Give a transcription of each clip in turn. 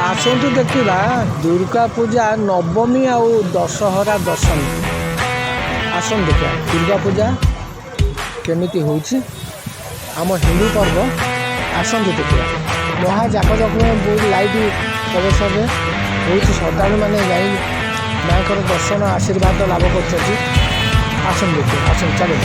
आसतु देखा दुर्गा पूजा नवमी आउ दशहरा दशमी आसन देखा दुर्गा पूजा केमिति होउछि आम हिंदू पर्व आसतु देखा महाजाकजक बहुत लाइट प्रदर्शन होउछि श्रद्धालु मैंने जाई माँ दर्शन आशीर्वाद लाभ कर आसन देखिए आसन चलो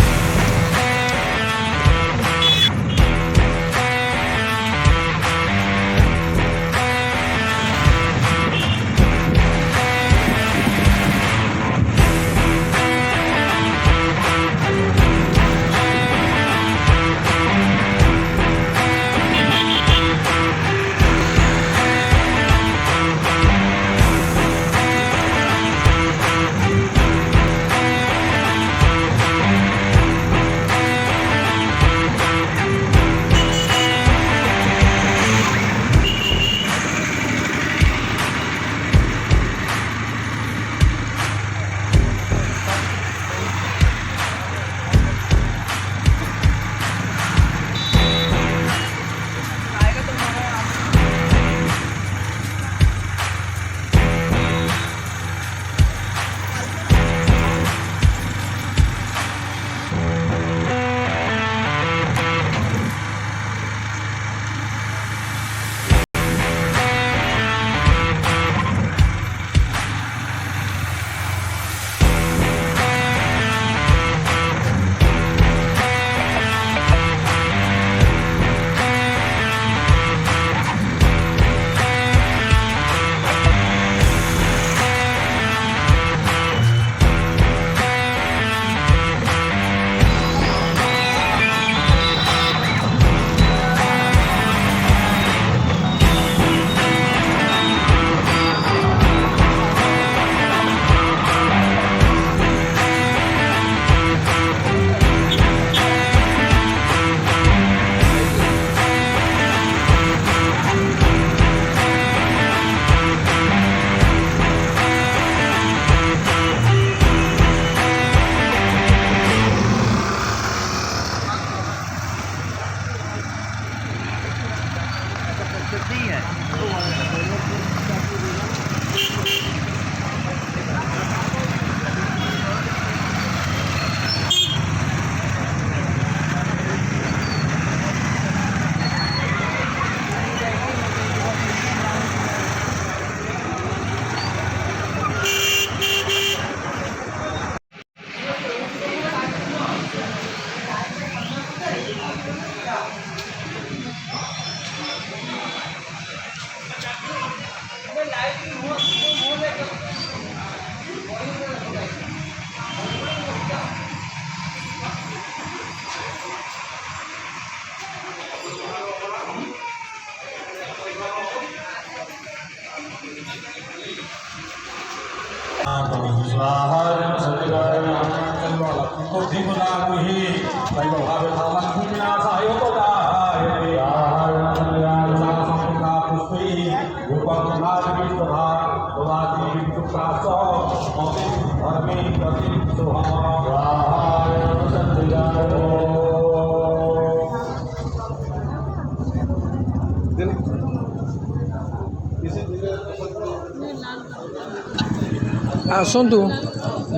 आसतु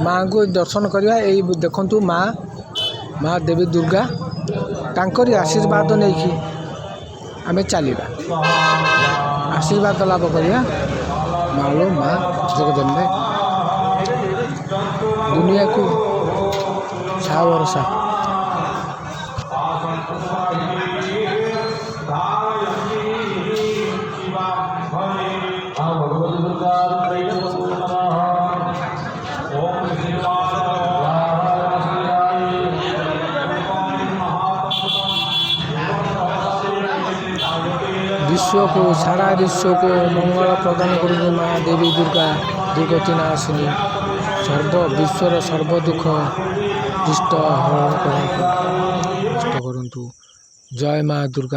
माँ को दर्शन करवा यही देखु माँ माँ देवी दुर्गा तांकरी आशीर्वाद नहीं कि आम चलवा आशीर्वाद लाभ करवा माँ माँ जगदम्बे दुनिया को छा भरोसा विश्व को सारा विश्व को मंगल प्रदान करूँ माँ देवी दुर्गा दुर्गति नाशिनी सर्व विश्वर सर्व दुख दृष्ट हरण करूँ जय माँ दुर्गा।